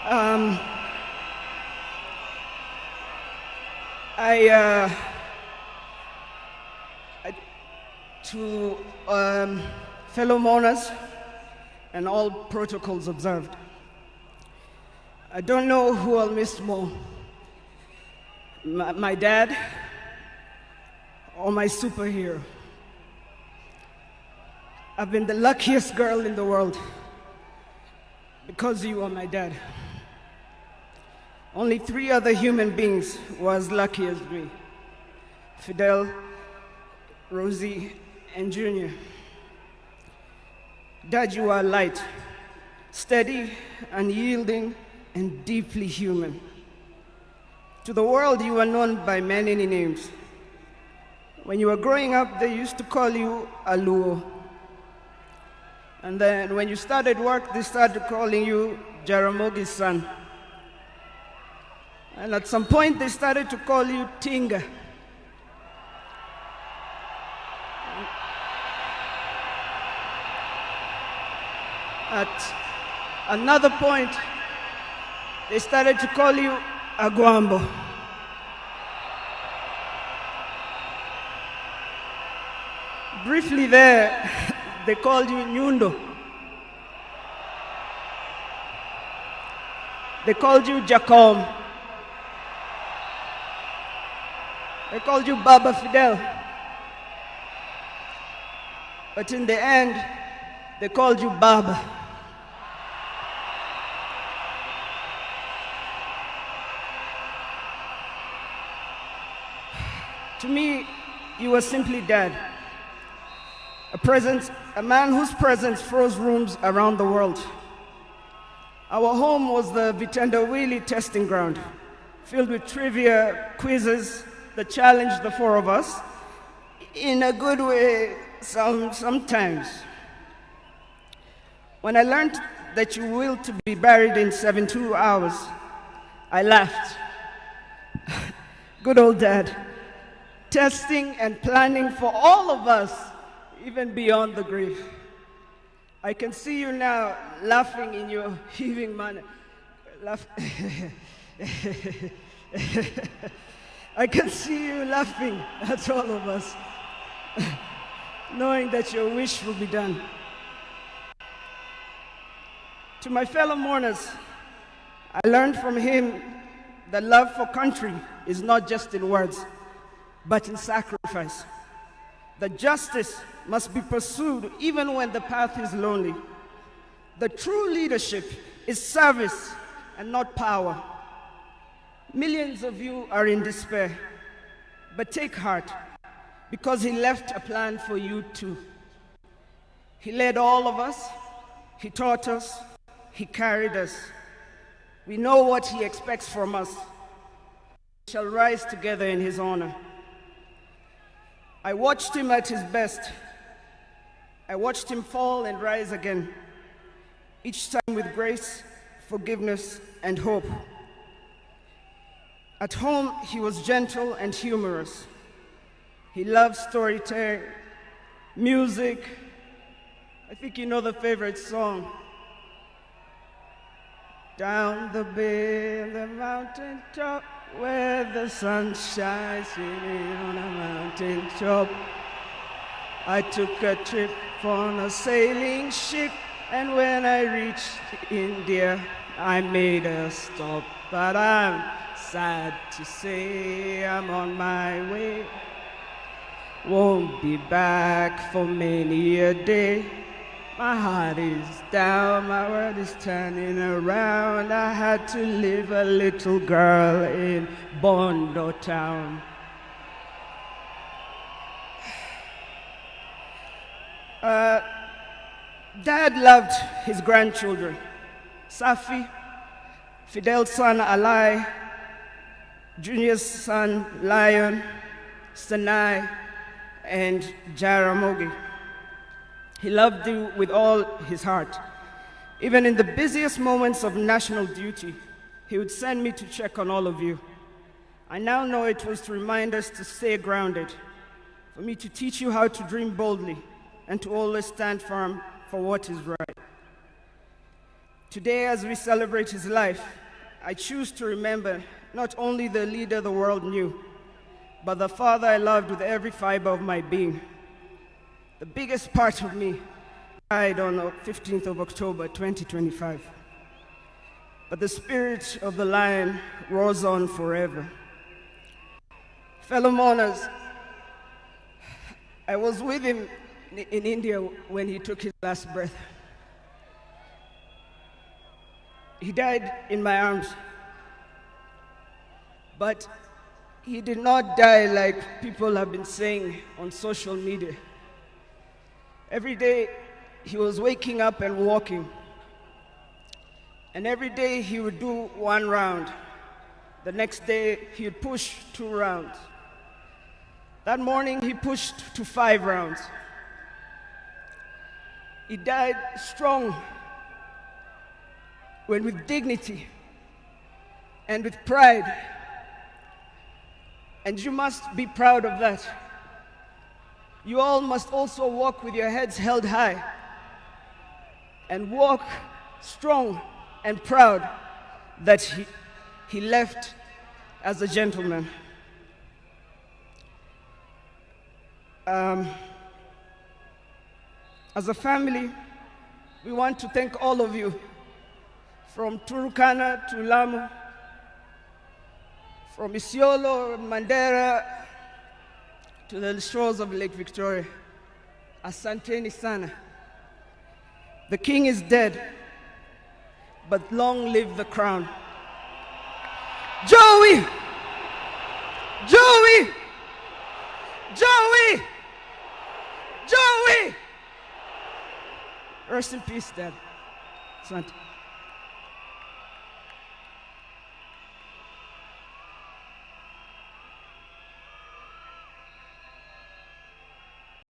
Um, I, to fellow mourners and all protocols observed, I don't know who I'll miss more, my dad or my superhero. I've been the luckiest girl in the world because you are my dad. Only 3 other human beings were as lucky as me: Fidel, Rosie, and Junior. Dad, you are light, steady, unyielding, and deeply human. To the world, you are known by many names. When you were growing up, they used to call you Aluo. And then when you started work, they started calling you Jaramogi's son. And at some point, they started to call you Tinga. At another point, they started to call you Aguambo. Briefly there, they called you Nyundo. They called you Jacom. They called you Baba Fidel. But in the end, they called you Baba. To me, you were simply Dad. A man whose presence froze rooms around the world. Our home was the Vitendawili testing ground, filled with trivia, quizzes that challenged the 4 of us, in a good way sometimes. When I learned that you willed to be buried in 72 hours, I laughed. Good old Dad, testing and planning for all of us, even beyond the grave. I can see you now laughing in your heaving manner. I can see you laughing at all of us, knowing that your wish will be done. To my fellow mourners, I learned from him that love for country is not just in words, but in sacrifice. That justice must be pursued even when the path is lonely. The true leadership is service and not power. Millions of you are in despair, but take heart, because he left a plan for you too. He led all of us, he taught us, he carried us. We know what he expects from us. We shall rise together in his honor. I watched him at his best. I watched him fall and rise again, each time with grace, forgiveness, and hope. At home, he was gentle and humorous. He loved storytelling, music. I think you know the favorite song. Down the bay, the mountain top, where the sun shines on a mountain top. I took a trip on a sailing ship, and when I reached India, I made a stop. But I'm sad to say I'm on my way. Won't be back for many a day. My heart is down, my world is turning around. I had to leave a little girl in Bondo town. Dad loved his grandchildren. Safi, Fidel's son Alai, Junior's son Lion, Sanai, and Jaramogi. He loved you with all his heart. Even in the busiest moments of national duty, he would send me to check on all of you. I now know it was to remind us to stay grounded, for me to teach you how to dream boldly, and to always stand firm for what is right. Today, as we celebrate his life, I choose to remember not only the leader the world knew, but the father I loved with every fiber of my being. The biggest part of me died on the 15th of October, 2025. But the spirit of the lion roars on forever. Fellow mourners, I was with him in India when he took his last breath. He died in my arms. But he did not die like people have been saying on social media. Every day he was waking up and walking. And every day he would do 1 round. The next day he would push 2 rounds. That morning he pushed to 5 rounds. He died strong, when with dignity and with pride. And you must be proud of that. You all must also walk with your heads held high and walk strong and proud that he left as a gentleman. As a family, we want to thank all of you, from Turkana to Lamu, from Isiolo, Mandera, to the shores of Lake Victoria. Asanteni sana. The king is dead, but long live the crown. Joey! Joey! Joey! Joey! Rest in peace, Dad. Asante.